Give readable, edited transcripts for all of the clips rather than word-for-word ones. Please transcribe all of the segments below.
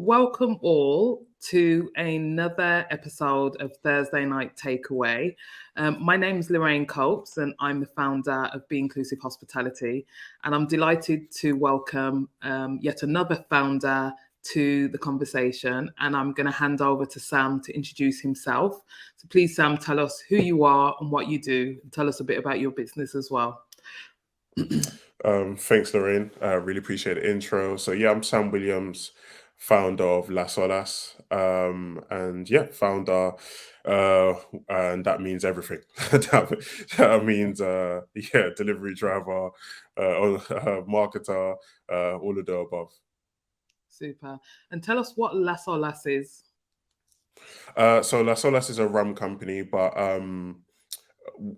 welcome all to another episode of Thursday Night Takeaway. My name is Lorraine Copes, and I'm the founder of Be Inclusive Hospitality. And I'm delighted to welcome yet another founder to the conversation. And I'm going to hand over to Sam to introduce himself. So please, Sam, tell us who you are and what you do. And tell us a bit about your business as well. Thanks, Lorraine. I really appreciate the intro. So yeah, I'm Sam Williams, founder of Las Olas. And yeah, founder, and that means everything. that means yeah, delivery driver, marketer, all of the above. Super. And tell us what Las Olas is. So Las Olas is a rum company, but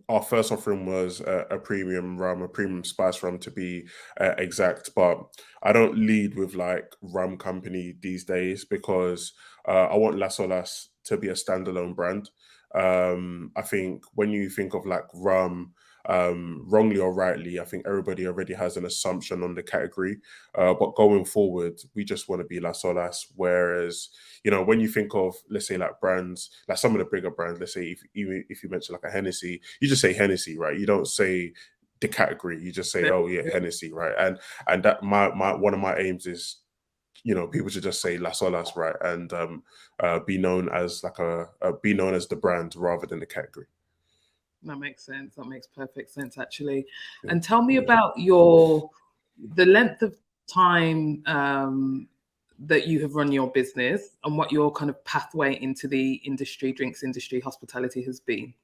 our first offering was a premium rum, a premium spice rum to be exact. But I don't lead with like rum company these days because I want Las Olas to be a standalone brand. I think when you think of like rum, wrongly or rightly, I think everybody already has an assumption on the category. But going forward, we just want to be Las Olas. Whereas, you know, when you think of, let's say, like brands, like some of the bigger brands, let's say if you mention like a Hennessy, you just say Hennessy, right? You don't say the category. You just say, oh yeah, Hennessy, right? And that my one of my aims is, you know, people should just say Las Olas, right? And be known as like be known as the brand rather than the category. That makes sense. That makes perfect sense, actually. Yeah. And tell me about the length of time that you have run your business and what your kind of pathway into the industry, drinks industry, hospitality has been.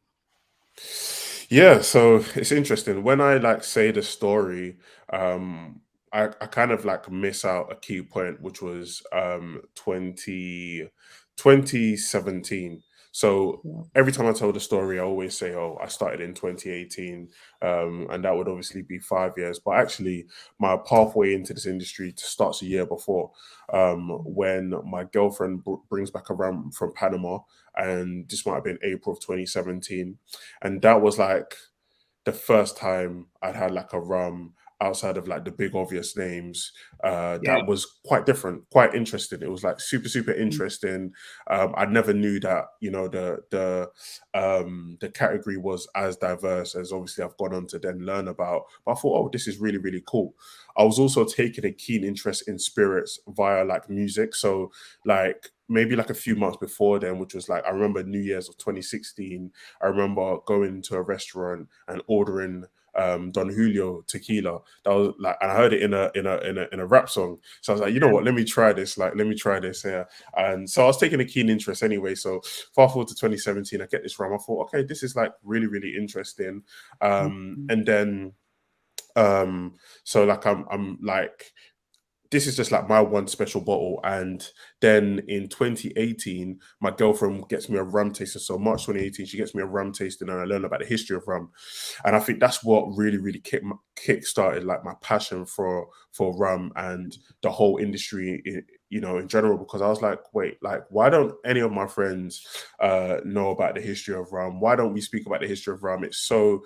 Yeah, so it's interesting. When I like say the story, I kind of like miss out a key point, which was 2017. So Yeah. every time I tell the story, I always say, oh, I started in 2018. And that would obviously be 5 years. But actually, my pathway into this industry starts a year before, when my girlfriend brings back a rum from Panama. And this might have been April of 2017. And that was like the first time I'd had like a rum outside of like the big obvious names, Yeah. that was quite different, quite interesting. It was like super interesting. I never knew that, you know, the category was as diverse as obviously I've gone on to then learn about. But I thought, oh, this is really cool. I was also taking a keen interest in spirits via like music. So like maybe like a few months before then, which was like I remember New Year's of 2016. I remember going to a restaurant and ordering Don Julio tequila. That was like, and I heard it in a rap song. So I was like, you know what, let me try this. Like, let me try this here. And so I was taking a keen interest anyway. So fast forward to 2017, I get this rum. I thought, okay, this is like really interesting. And then so like I'm like, this is just like my one special bottle. And then in 2018, my girlfriend gets me a rum tasting. So March 2018, she gets me a rum tasting and I learn about the history of rum. And I think that's what really kick started like my passion for rum and the whole industry, you know, in general, because I was like, wait, like, why don't any of my friends know about the history of rum? Why don't we speak about the history of rum? It's so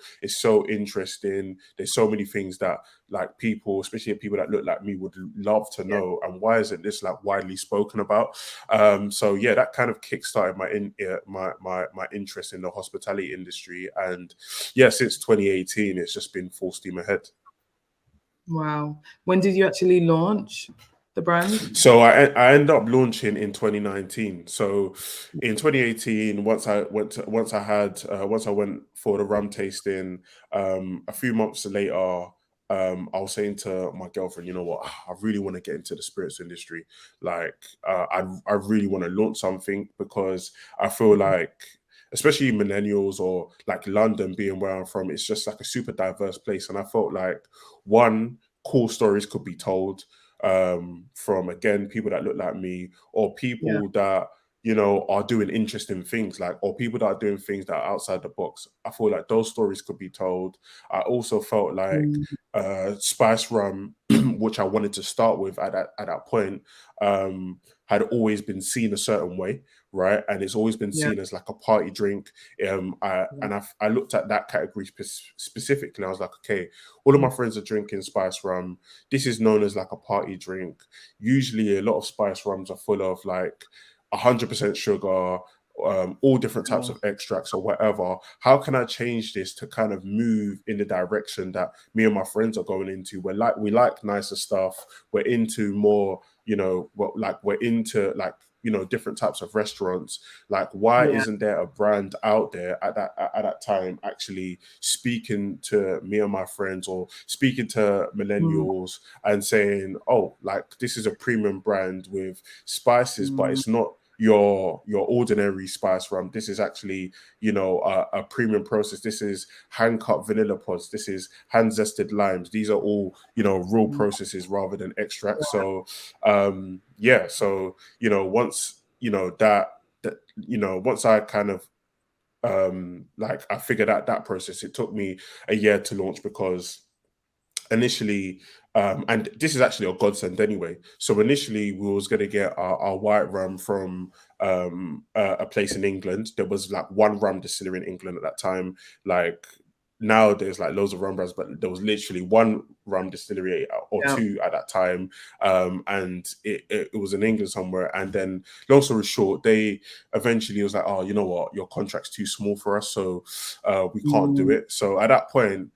interesting. There's so many things that like people, especially people that look like me, would love to know. And why isn't this like widely spoken about? So yeah, that kind of kickstarted my interest in the hospitality industry. And yeah, since 2018, it's just been full steam ahead. Wow. When did you actually launch the brand? So I ended up launching in 2019. So in 2018, once I went for the rum tasting, a few months later, I was saying to my girlfriend, you know what, I really want to get into the spirits industry. Like, I really want to launch something because I feel like, especially millennials or like London being where I'm from, it's just like a super diverse place. And I felt like one, cool stories could be told from again people that look like me or Yeah. people that, you know, are doing interesting things, like, or people that are doing things that are outside the box. I feel like those stories could be told. I also felt like spice rum drink which I wanted to start with at that point had always been seen a certain way, right? And it's always been Yeah. seen as like a party drink. Yeah. I looked at that category specifically. I was like, okay, all of my friends are drinking spice rum. This is known as like a party drink. Usually, a lot of spice rums are full of like 100% sugar, all different types Yeah. of extracts or whatever. How can I change this to kind of move in the direction that me and my friends are going into? We like nicer stuff. We're into more, we're into like, different types of restaurants. Like, why Yeah. isn't there a brand out there at that time actually speaking to me and my friends, or speaking to Mm, millennials and saying, oh, like, this is a premium brand with spices, but mm, it's not your ordinary spice rum. This is actually, a premium process. This is hand cut vanilla pods. This is hand zested limes. These are all, real mm, processes rather than extracts. So yeah, so once once I kind of like I figured out that process, it took me a year to launch, because initially, and this is actually a godsend anyway. So initially, we was going to get our white rum from a place in England. There was like one rum distillery in England at that time. Like, now there's like loads of rum brands, but there was literally one rum distillery or yeah. two at that time, and it was in England somewhere. And then, long story short, they eventually was like, oh, you know what, your contract's too small for us, so we can't do Mm, it. So at that point,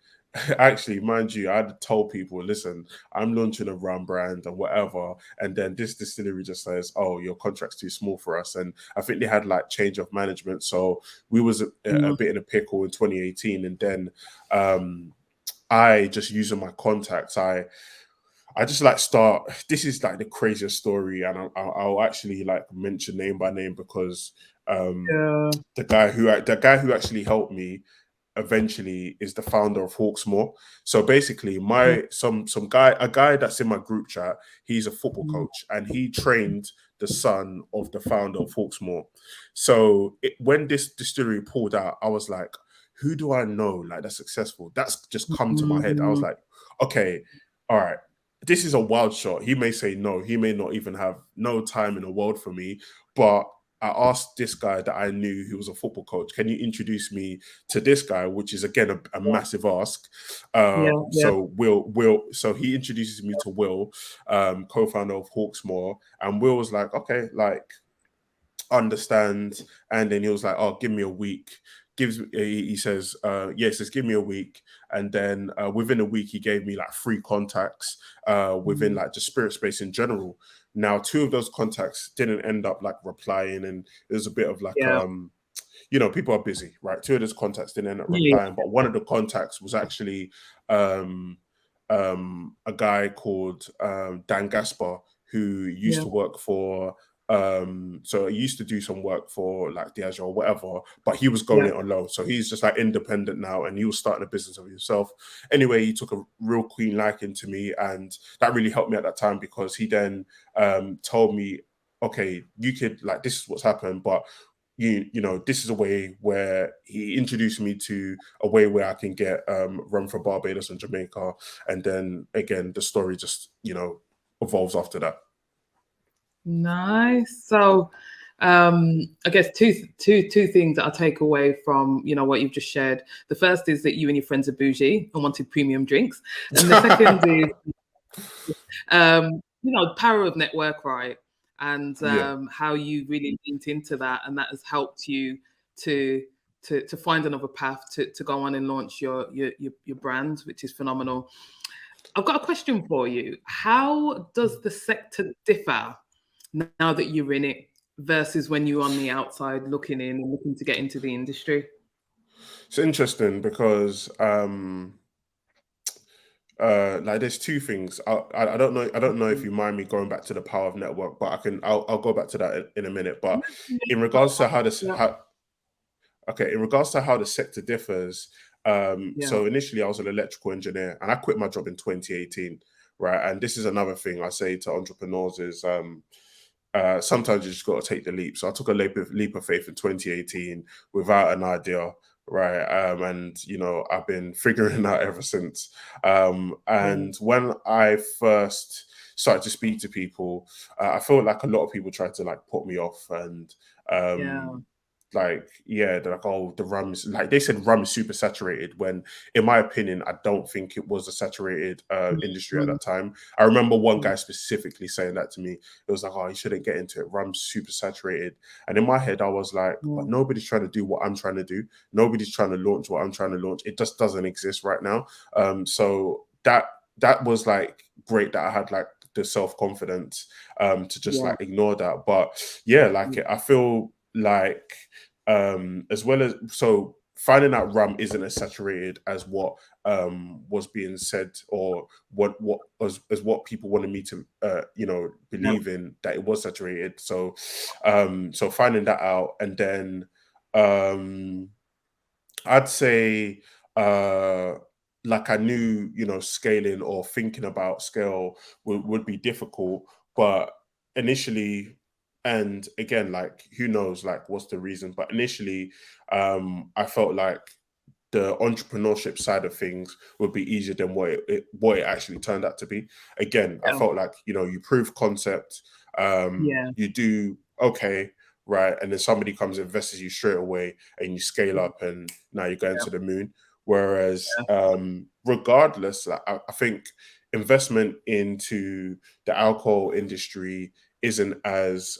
actually, mind you, I had told people, listen, I'm launching a rum brand and whatever. And then this distillery just says, oh, your contract's too small for us. And I think they had like change of management. So we was a mm, bit in a pickle in 2018. And then I just using my contacts, I just like start. This is like the craziest story, and I'll actually like mention name by name, because yeah. the guy who actually helped me eventually is the founder of Hawksmoor. So basically, Mm, some guy, a guy that's in my group chat, he's a football mm, coach, and he trained the son of the founder of Hawksmoor. So when this distillery pulled out, I was like, who do I know like that's successful? That's just come to my head. I was mm, like, okay, all right. This is a wild shot. He may say no. He may not even have no time in the world for me. But I asked this guy that I knew, who was a football coach, can you introduce me to this guy, which is again a massive ask. yeah. Yeah. So he introduces me to Will, co-founder of Hawksmoor, and Will was like, okay, like, understand. And then he was like, oh, give me a week. He says, yeah, he says, give me a week. And then within a week, he gave me like 3 contacts within Mm, like the spirit space in general. Now, 2 of those contacts didn't end up like replying, and it was a bit of like yeah. people are busy, right? 2 of those contacts didn't end up Yeah. replying, but one of the contacts was actually um a guy called Dan Gaspar, who used Yeah. to work for so he used to do some work for like Diageo or whatever, but he was going Yeah. it alone. So he's just like independent now, and he was starting a business of himself. Anyway, he took a real queen liking to me, and that really helped me at that time, because he then told me, okay, you could, like, this is what's happened, but this is a way where he introduced me to a way where I can get rum for Barbados and Jamaica. And then again, the story just, evolves after that. Nice. So, I guess two things that I take away from what you've just shared. The first is that you and your friends are bougie and wanted premium drinks, and the second is power of network, right? And Yeah. how you really leaned into that, and that has helped you to to find another path to go on and launch your brand, which is phenomenal. I've got a question for you. How does the sector differ now that you're in it versus when you're on the outside looking in and looking to get into the industry? It's interesting because like, there's 2 things. I don't know. I don't know if Mm. you mind me going back to the power of network, but I'll go back to that in a minute. But Yeah, in regards to how this yeah, how okay, in regards to how the sector differs, yeah, so initially I was an electrical engineer, and I quit my job in 2018, right? And this is another thing I say to entrepreneurs is sometimes you just got to take the leap. So I took a leap of faith in 2018 without an idea, right? And you know, I've been figuring it out ever since. Yeah. And when I first started to speak to people, I felt like a lot of people tried to like put me off, and Yeah. um, like yeah, they're like, oh, the rum's like they said rum is super saturated, when in my opinion I don't think it was a saturated industry at Mm, that time. I remember one mm, guy specifically saying that to me. It was like, oh, you shouldn't get into it, rum's super saturated. And in my head I was like, but mm. nobody's trying to do what I'm trying to do, nobody's trying to launch what I'm trying to launch. It just doesn't exist right now. So that was like great that I had like the self-confidence to just Yeah. like ignore that. But yeah, like Mm. I feel like as well as so finding out rum isn't as saturated as what was being said, or what was as what people wanted me to you know, Yeah. believe in, that it was saturated. So finding that out, and then um I'd say uh like I knew, you know, scaling or thinking about scale would be difficult, but initially, and again, like who knows like what's the reason, but initially I felt like the entrepreneurship side of things would be easier than what it actually turned out to be. Again, I Yeah. felt like, you know, you prove concept, Yeah. you do okay, right, and then somebody comes and invests you straight away, and you scale up, and now you're going Yeah. to the moon. Whereas, Yeah. regardless, like, I think investment into the alcohol industry isn't as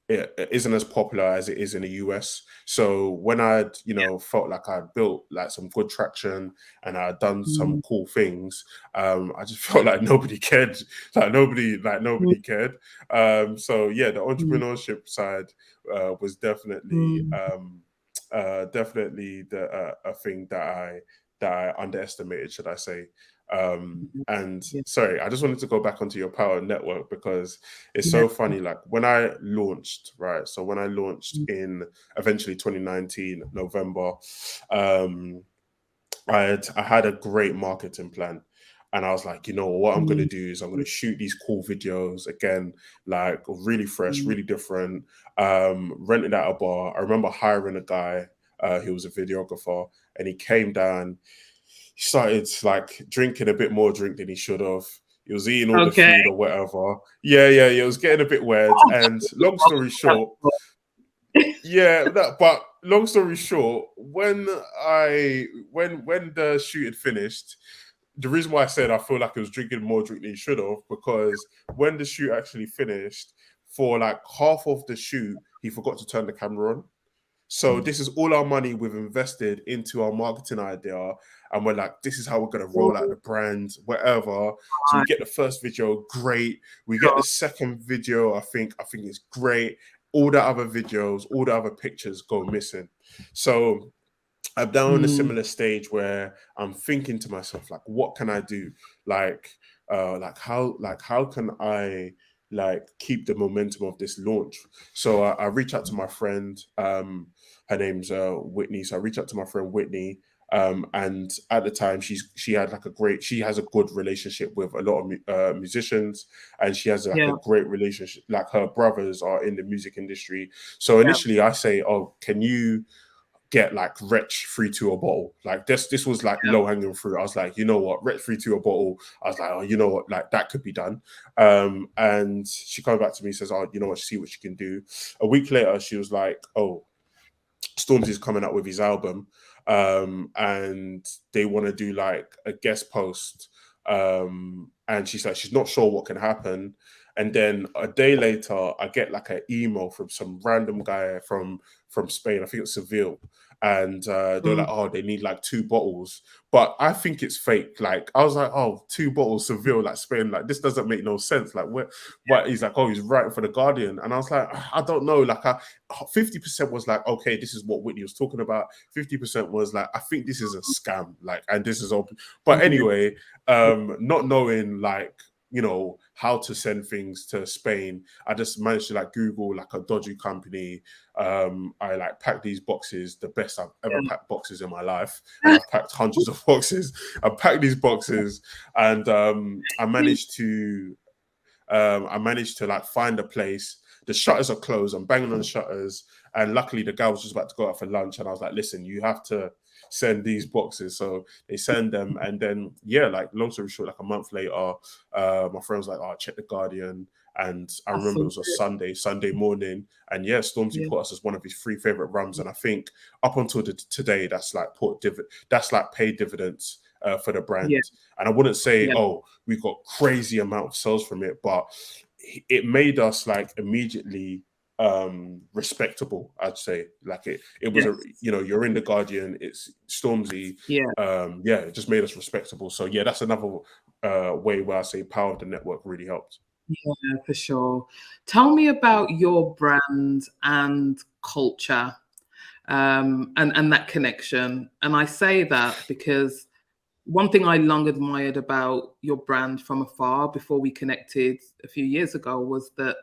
it isn't as popular as it is in the US. So when I'd, you know, felt like I'd built like some good traction and I'd done some Mm, cool things, I just felt like nobody cared. Like mm, nobody cared. So yeah, the mm, entrepreneurship side was mm. definitely the a thing that I underestimated, should I say. And Yeah. sorry, I just wanted to go back onto your power network, because it's Yeah. so funny. Like when I launched, right? So when I launched Mm, in eventually 2019 November, um, I had a great marketing plan. And I was like, you know what I'm gonna mm, do is I'm gonna shoot these cool videos again, like really fresh, mm. really different. Rented out a bar. I remember hiring a guy who was a videographer, and he came down. He started like drinking a bit more drink than he should have. He was eating all the Okay. food or whatever. Yeah. It was getting a bit weird. And long story short, yeah, but long story short, when the shoot had finished, the reason why I said I feel like he was drinking more drink than he should have, because when the shoot actually finished, for like half of the shoot, he forgot to turn the camera on. So this is all our money we've invested into our marketing idea, and we're like, this is how we're gonna roll out the brand, whatever. So we Right. get the first video, great. We get the Sure. second video, I think it's great. All the other videos, all the other pictures go missing. So I'm down in a Mm, similar stage where I'm thinking to myself, like, what can I do? Like, how can I like keep the momentum of this launch? So I reach out to my friend. Her name's Whitney. So I reach out to my friend Whitney. And at the time, she has a good relationship with a lot of musicians, and she has like a yeah. great relationship. Like her brothers are in the music industry. So Yeah. initially, I say, "Oh, can you get like Wretch free to a bottle?" Like this was like Yeah. low hanging fruit. I was like, you know what, Wretch free to a bottle. I was like, oh, you know what, like that could be done. And she comes back to me, says, oh, you know what, see what she can do. A week later, she was like, oh, Stormzy's coming out with his album, and they want to do like a guest post. And she's like, she's not sure what can happen. And then a day later, I get like an email from some random guy from Spain. I think it's Seville. And they're like, Mm, oh, they need like 2 bottles. But I think it's fake. Like, I was like, oh, 2 bottles, Seville, like Spain, like this doesn't make no sense. Like, where? But he's like, oh, he's writing for the Guardian. And I was like, I don't know. Like, 50% was like, okay, this is what Whitney was talking about. 50% was like, I think this is a scam. Like, and this is open. But yeah. anyway, not knowing like, you know, how to send things to Spain, I just managed to like Google like a dodgy company. I like packed these boxes, the best I've ever packed boxes in my life, and I've packed hundreds of boxes. I packed these boxes, and I managed to I managed to like find a place. The shutters are closed. I'm banging on the shutters, and luckily the guy was just about to go out for lunch, and I was like, "Listen, you have to send these boxes." So they send them, and then yeah, like long story short, like a month later, my friend was like, "Oh, check the Guardian." And I That's remember it so was a good. Sunday morning, and yeah, Stormzy Yeah. put us as one of his three favorite rums, and I think up until today, that's like that's like paid dividends for the Yeah. brand. And I wouldn't say, Yeah. oh, we got crazy amount of sales from it, but it made us like immediately respectable. I'd say like it was a, Yes. you know, you're in the Guardian, it's Stormzy. Yeah. Yeah, it just made us respectable. So yeah, that's another way where I say power of the network really helped. Yeah, for sure. Tell me about your brand and culture, and that connection. And I say that because one thing I long admired about your brand from afar before we connected a few years ago was that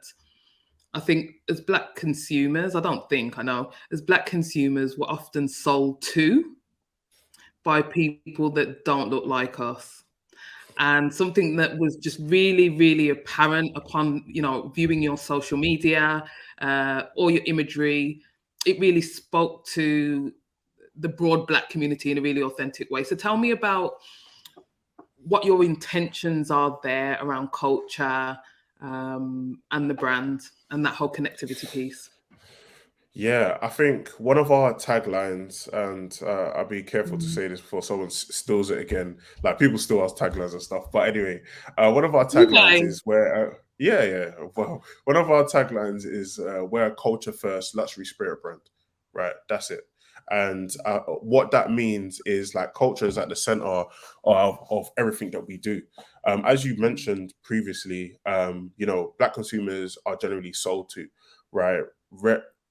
I think as Black consumers, I don't think, I know, as Black consumers, we're often sold to by people that don't look like us. And something that was just really, really apparent upon, viewing your social media, all your imagery, it really spoke to the broad Black community in a really authentic way. So tell me about what your intentions are there around culture, and the brand and that whole connectivity piece. Yeah, I think one of our taglines, and I'll be careful to Mm. say this before someone steals it again. Like people steal our taglines and stuff. But anyway, one of our You taglines guys, is where, yeah, yeah. Well, one of our taglines is we're a culture first luxury spirit brand. Right, that's it. And what that means is like culture is at the center of everything that we do. As you mentioned previously, you know, Black consumers are generally sold to, right?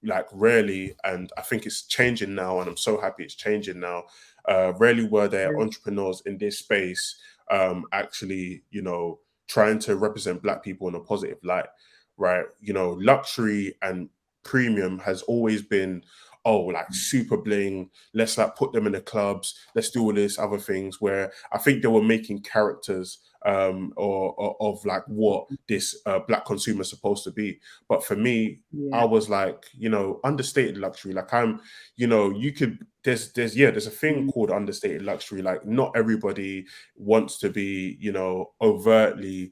Like rarely, and I think it's changing now, and I'm so happy it's changing now. Rarely were there yeah, entrepreneurs in this space actually, you know, trying to represent Black people in a positive light, right? You know, luxury and premium has always been, oh, like super bling, let's like put them in the clubs, let's do all this other things, where I think they were making characters or of like what this Black consumer is supposed to be. But for me, yeah, I was like, you know, understated luxury. Like I'm, you know, you could there's yeah, there's a thing mm, called understated luxury. Like not everybody wants to be, you know, overtly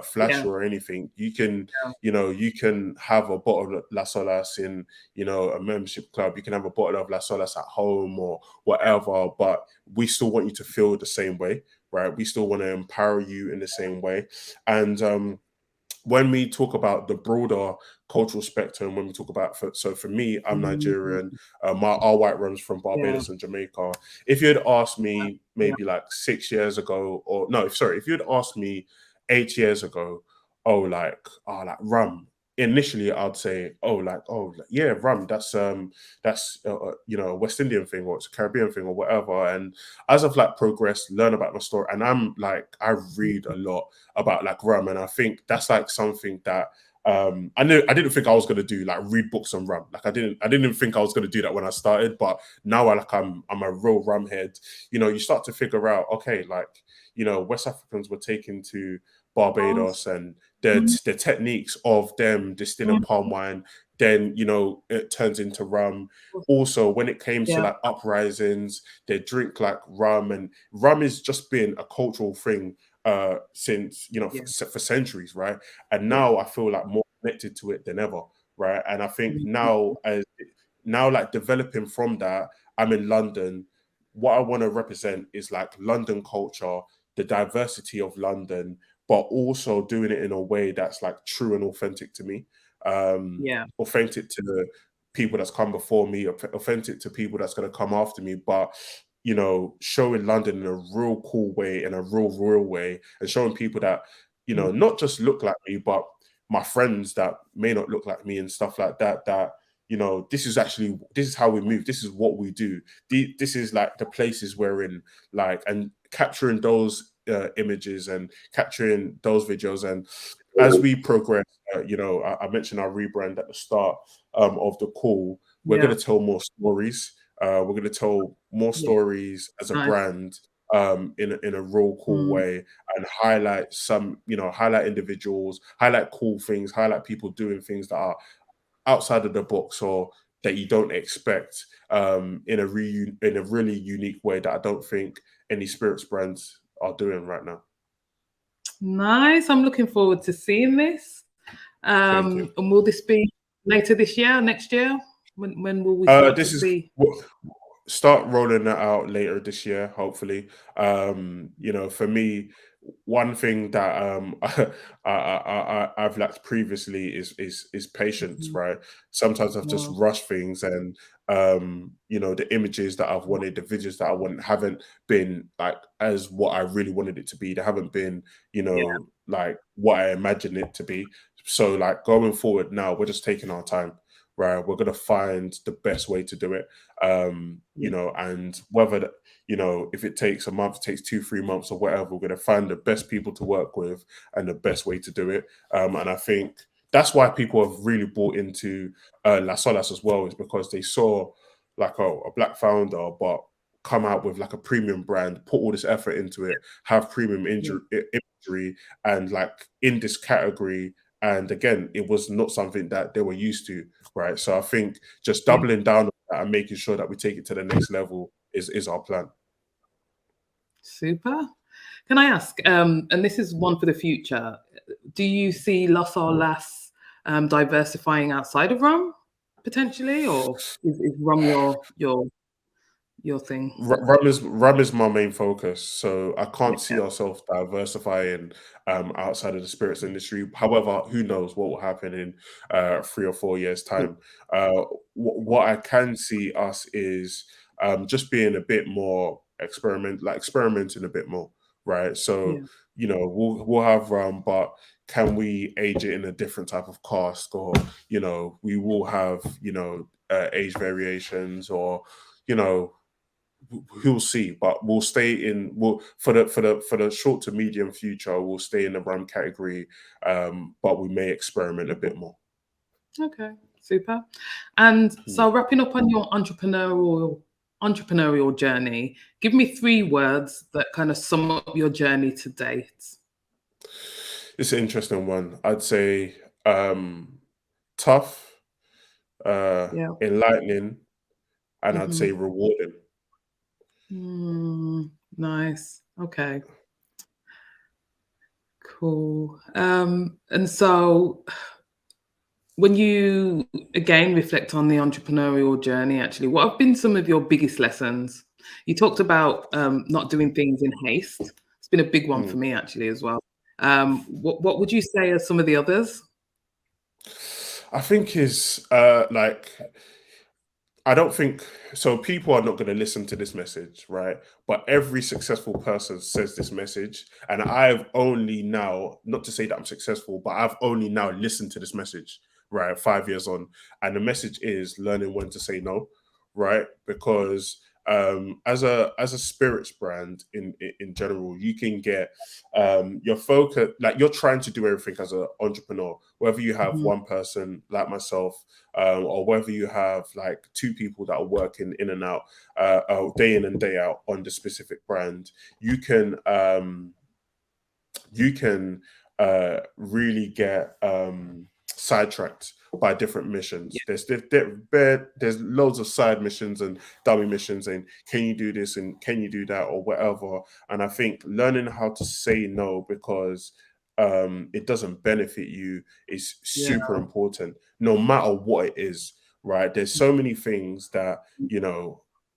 flashy yeah, or anything. You can, yeah, you know, you can have a bottle of Las Olas in, you know, a membership club. You can have a bottle of Las Olas at home or whatever, but we still want you to feel the same way, right? We still want to empower you in the same way. And when we talk about the broader cultural spectrum, when we talk about, so for me, I'm mm, Nigerian. Our white runs from yeah, Barbados and Jamaica. If you had asked me yeah, maybe like 6 years ago, or no, sorry, if you had asked me 8 years ago, oh, like rum. Initially, I'd say, yeah, rum. That's you know, a West Indian thing, or it's a Caribbean thing, or whatever. And as I've like progressed, learn about my story, and I'm like, I read a lot about like rum, and I think that's like something that I didn't think I was gonna do, like read books on rum. Like I didn't even think I was gonna do that when I started, but now I'm a real rum head. You know, you start to figure out, okay, like, you know, West Africans were taken to course, Barbados, and mm, the techniques of them distilling mm, palm wine, then you know it turns into rum. Also, when it came to yeah, like uprisings, they drink like rum, and rum has just been a cultural thing since, you know, yeah, for centuries, right? And yeah, now I feel like more connected to it than ever, right? And I think mm, now like developing from that, I'm in London. What I want to represent is like London culture, the diversity of London, but also doing it in a way that's like true and authentic to me, yeah, authentic to the people that's come before me, authentic to people that's going to come after me, but you know, showing London in a real cool way, in a real way, and showing people that, you mm, know, not just look like me, but my friends that may not look like me and stuff like that, that, you know, this is how we move, this is what we do, this is like the places we're in, like, and capturing those images and capturing those videos. And as we progress, you know, I mentioned our rebrand at the start of the call. We're yeah, going to tell more stories. We're going to tell more yeah, stories as a nice, brand, in a real cool Mm. way, and highlight some, highlight individuals, highlight cool things, highlight people doing things that are outside of the box or that you don't expect, in a really unique way that I don't think any spirits brands are doing right now. Nice. I'm looking forward to seeing this. Thank you. And will this be later this year, next year? When will we start to This is see? start rolling that out later this year, hopefully. For me, one thing that I've lacked previously is patience, Mhm. right? Sometimes I've just Wow. rushed things, and the images that I've wanted, the videos that I want haven't been like as what I really wanted it to be. They haven't been, Yeah. like what I imagined it to be. So like going forward now, we're just taking our time, right? We're gonna find the best way to do it. Yeah. And whether if it takes a month, it takes 2, 3 months or whatever, we're gonna find the best people to work with and the best way to do it. And I think that's why people have really bought into Las Olas as well, is because they saw like a black founder, but come out with like a premium brand, put all this effort into it, have premium Yeah. imagery, and like in this category. And again, it was not something that they were used to, right? So I think just Yeah. doubling down on that and making sure that we take it to the next level is our plan. Super. Can I ask, and this is one for the future, do you see Las Olas diversifying outside of rum potentially, or is rum your thing? Rum is my main focus, so I can't Yeah. see ourselves diversifying outside of the spirits industry. However, who knows what will happen in 3 or 4 years' Yeah. time? What I can see us is just being a bit more experimenting a bit more, right? So Yeah. we'll have rum, but can we age it in a different type of cask, or we will have age variations, or you know we'll see, but we'll stay in. We'll for the short to medium future, we'll stay in the rum category, but we may experiment a bit more. Okay. Super. And Yeah. so wrapping up on your entrepreneurial journey, give me three words that kind of sum up your journey to date. It's an interesting one. I'd say tough, Yeah. enlightening, and I'd say Hmm. rewarding. Nice. Okay. Cool. And so when you again reflect on the entrepreneurial journey, actually, what have been some of your biggest lessons? You talked about not doing things in haste. It's been a big one for Mm. me actually as well. What would you say are some of the others? I think is I don't think so. People are not going to listen to this message, right? But every successful person says this message. And I've only now, not to say that I'm successful, but I've only now listened to this message, right? 5 years on. And the message is learning when to say no, right? Because as a spirits brand in general, you can get your focus, like you're trying to do everything as an entrepreneur, whether you have Mhm. one person like myself, or whether you have like two people that are working in and out, day in and day out on the specific brand. You can you can really get sidetracked by different Yeah, missions. There's loads of side missions and dummy missions, and can you do this and can you do that or whatever. And I think learning how to say no, because it doesn't benefit you, is yeah, super important, no matter what it is, right? There's so many things that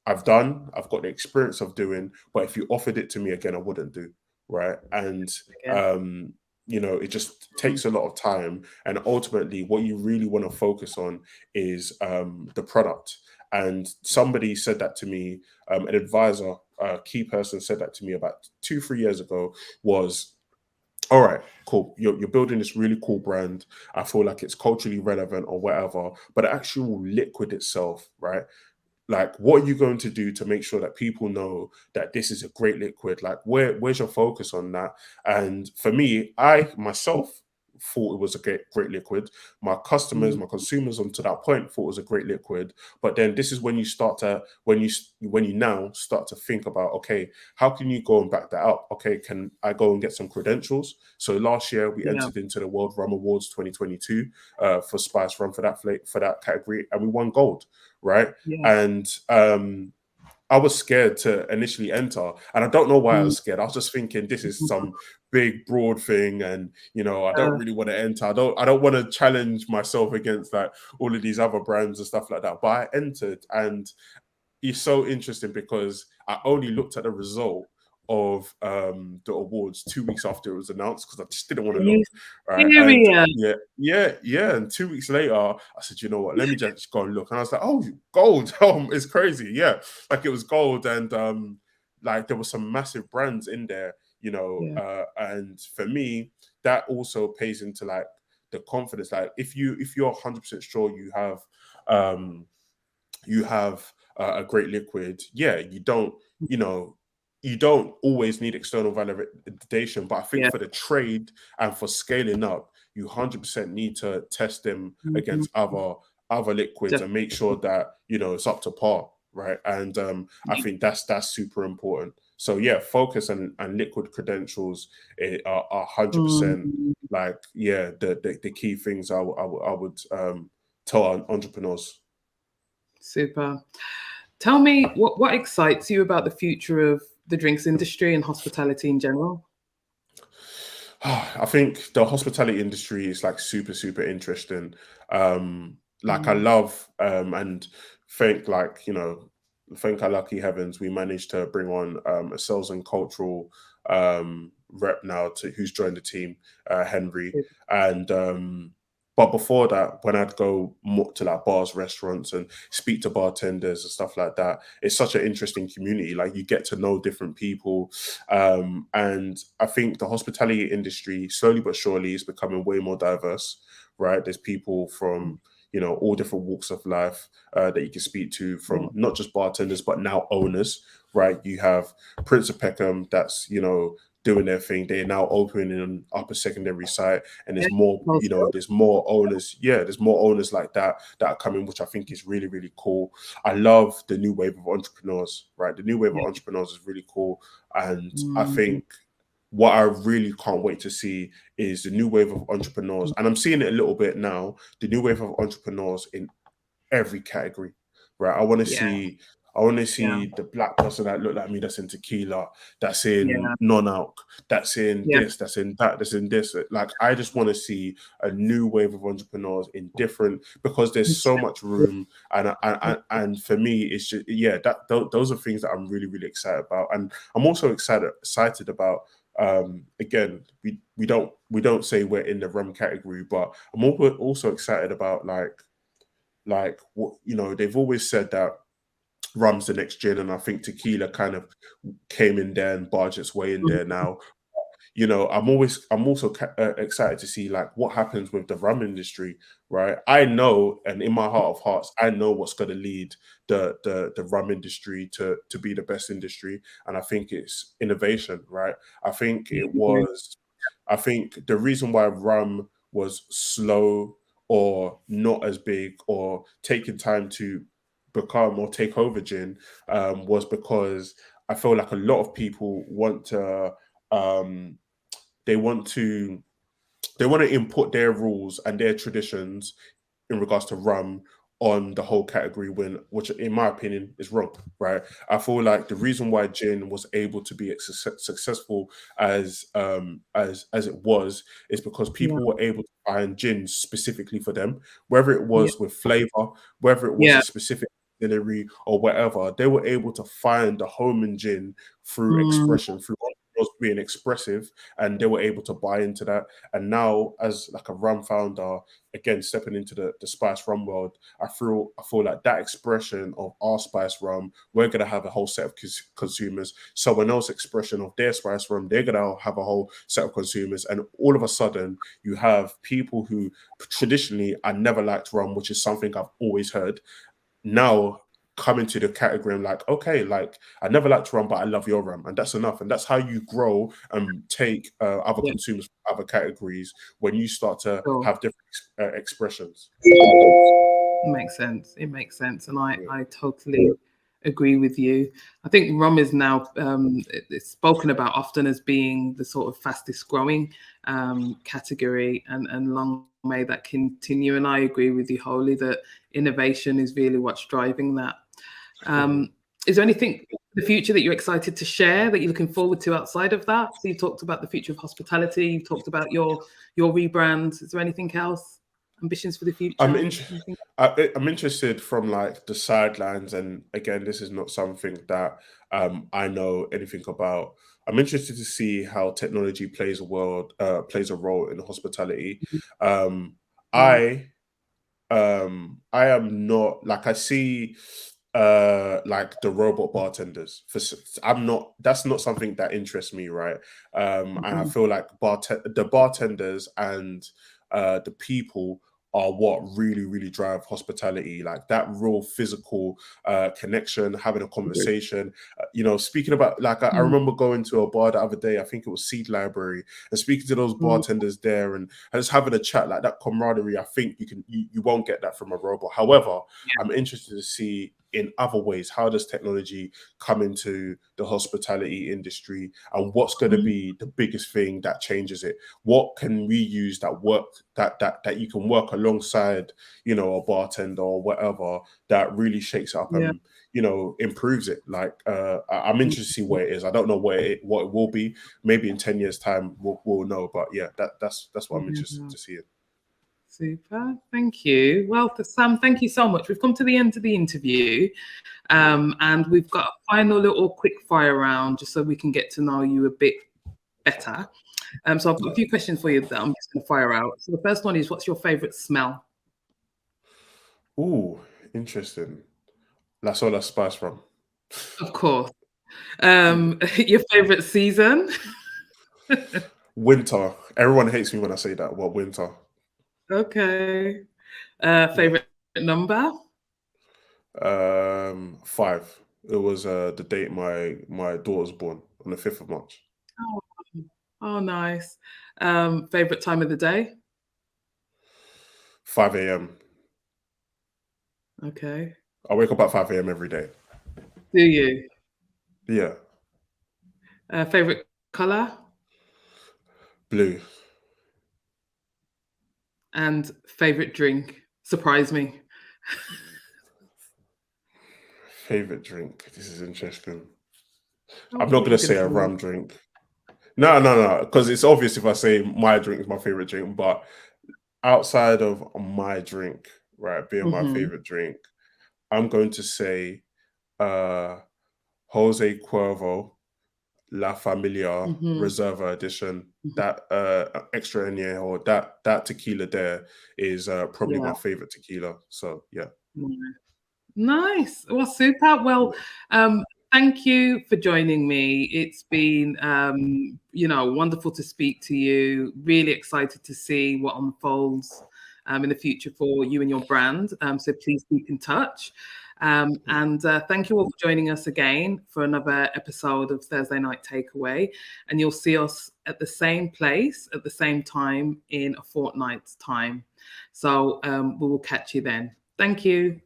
I've got the experience of doing, but if you offered it to me again, I wouldn't do, right? And again. um it just takes a lot of time, and ultimately what you really want to focus on is the product. And somebody said that to me, an advisor, a key person said that to me about 2, 3 years ago, was, all right, cool, you're building this really cool brand, I feel like it's culturally relevant or whatever, but the actual liquid itself, right? Like, what are you going to do to make sure that people know that this is a great liquid? Like, where's your focus on that? And for me, I myself, thought it was a great liquid. My customers, Mm. my consumers, on to that point, thought it was a great liquid. But then this is when you start to when you now start to think about, okay, how can you go and back that up? Okay, can I go and get some credentials? So last year we Yeah. entered into the World Rum Awards 2022 for Spice Rum for that category, and we won gold, right? Yeah. And I was scared to initially enter, and I don't know why I Mm. was scared. I was just thinking this is some big broad thing, and I don't Uh, really want to enter. I don't want to challenge myself against like all of these other brands and stuff like that. But I entered, and it's so interesting because I only looked at the result of the awards 2 weeks after it was announced because I just didn't want are to you look, right? And serious? yeah. And 2 weeks later, I said, you know what? Let me just go and look. And I was like, oh, gold! Oh, it's crazy. Yeah, like it was gold, and like there were some massive brands in there, Yeah. and for me, that also pays into like the confidence. Like if you're 100% sure um you have a great liquid, yeah, you don't always need external validation, but I think Yeah. for the trade and for scaling up, you 100% need to test them Mhm. against other liquids and make sure Definitely. that it's up to par, right? And I Yeah. think that's super important. So yeah, focus and liquid credentials are 100% Mm. like, yeah, the key things I would tell entrepreneurs. Super. Tell me what excites you about the future of the drinks industry and hospitality in general? I think the hospitality industry is like super interesting. Like I Mm. love and thank like thank our lucky heavens we managed to bring on a sales and cultural rep now to who's joined the team, Henry. Super. And but before that, when I'd go more to like bars, restaurants, and speak to bartenders and stuff like that, it's such an interesting community. Like you get to know different people, and I think the hospitality industry, slowly but surely, is becoming way more diverse, right? There's people from, all different walks of life that you can speak to, Yeah. from not just bartenders, but now owners, right? You have Prince of Peckham that's, doing their thing. They're now opening an upper secondary site, and Yeah. there's more, Also, there's more owners. Yeah, there's more owners like that are coming, which I think is really cool. I love the new wave of entrepreneurs, right? The new wave of yeah. entrepreneurs is really cool. And I Mm. think what I really can't wait to see is the new wave of entrepreneurs. And I'm seeing it a little bit now, the new wave of entrepreneurs in every category, right? Yeah. I want to Yeah. see the black person that look like me that's in tequila, that's in Yeah. non-alc, that's in Yeah. this, that's in that, that's in this. Like I just want to see a new wave of entrepreneurs in different, because there's so much room, and for me it's just, yeah, those are things that I'm really excited about, and I'm also excited about. Again, we don't say we're in the rum category, but I'm also excited about like what they've always said that rum's the next gin, and I think tequila kind of came in there and barged its way in there Mhm. now. I'm also excited to see like what happens with the rum industry, right? I know, and in my heart of hearts, I know what's going to lead the rum industry to be the best industry, and I think it's innovation, right? I think Yeah. it Yeah. was I think the reason why rum was slow or not as big or taking time to become or take over gin was because I feel like a lot of people want to um, they want to they want to input their rules and their traditions in regards to rum on the whole category, which in my opinion is wrong, right? I feel like the reason why gin was able to be as successful as it was is because Yeah. people were able to find gin specifically for them, whether it Yeah. was with flavor, whether it was Yeah. a specific distillery or whatever. They were able to find the home in gin through Mm. expression, through being expressive, and they were able to buy into that. And now, as like a rum founder, again stepping into the spice rum world, I feel like that expression of our spice rum, we're gonna have a whole set of consumers. Someone else's expression of their spice rum, they're gonna have a whole set of consumers, and all of a sudden, you have people who traditionally I never liked rum, which is something I've always heard. Now come into the category and like, okay, like I never liked to run, but I love your rum, and that's enough. And that's how you grow and take other Yeah, consumers from other categories when you start to sure. have different expressions. Makes sense. It makes sense, and I Yeah. I totally agree with you. I think rum is now it's spoken about often as being the sort of fastest growing category, and long may that continue. And I agree with you wholly that innovation is really what's driving that. Mhm. Um, is there anything in the future that you're excited to share that you're looking forward to outside of that? So you talked about the future of hospitality. You talked about your rebrand. Is there anything else? Ambitions for the I'm future? in, Anything? I'm interested from like the sidelines, and again, this is not something that I know anything about. I'm interested to see how technology plays a role in hospitality. Um, Right. I I am not like I see like the robot bartenders I'm not, that's not something that interests me, right? And I Mhm. feel like the bartenders and the people are what really drive hospitality, like that real physical connection, having a conversation, speaking about like I Mm. remember going to a bar the other day, I think it was Seed Library, and speaking to those Mm. bartenders there, and just having a chat, like that camaraderie. I think you won't get that from a robot. However, I'm interested to see in other ways, how does technology come into the hospitality industry, and what's going to Mhm. be the biggest thing that changes it? What can we use that work, that you can work alongside, a bartender or whatever, that really shakes it up Yeah. and improves it? Like I'm interested to see Mhm. where it is. I don't know what it will be. Maybe in 10 years time we'll know, but yeah, that's what I'm interested Yeah. to see. Super. Thank you. Well, Sam, thank you so much. We've come to the end of the interview, Mhm. and we've got a final little quick fire round just so we can get to know you a bit better. So I've got a few questions for you that I'm just going to fire out. So the first one is, what's your favorite smell? Ooh, interesting. Las Olas spice rum. Of course. Yeah. Your favorite season? Winter. Everyone hates me when I say that. What, winter? Okay. Yeah. Favorite number? 5. It was the date my daughter was born, on the 5th of March. Oh, oh, nice. Favorite time of the day? 5 a.m. Okay. I wake up at 5 a.m. every day. Do you? Yeah. Favorite color Blue. and favorite drink? Surprise me. Favorite drink. This is interesting. Oh, I'm not what gonna you're gonna say a tell me? rum drink. No, because it's obvious if I say my drink is my favorite drink, but outside of my drink, right, being my Mhm, favorite drink, I'm going to say uh Jose Cuervo La Familia mhm. Reserva edition. Mhm. That extra añejo, that tequila there is probably Yeah. my favorite tequila. So yeah. Nice. Nice. Well, super. Well, Yeah. um, thank you for joining me. It's been, wonderful to speak to you. Really excited to see what unfolds in the future for you and your brand. So please keep in touch. And thank you all for joining us again for another episode of Thursday Night Takeaway. And you'll see us at the same place at the same time in a fortnight's time. So we will catch you then. Thank you.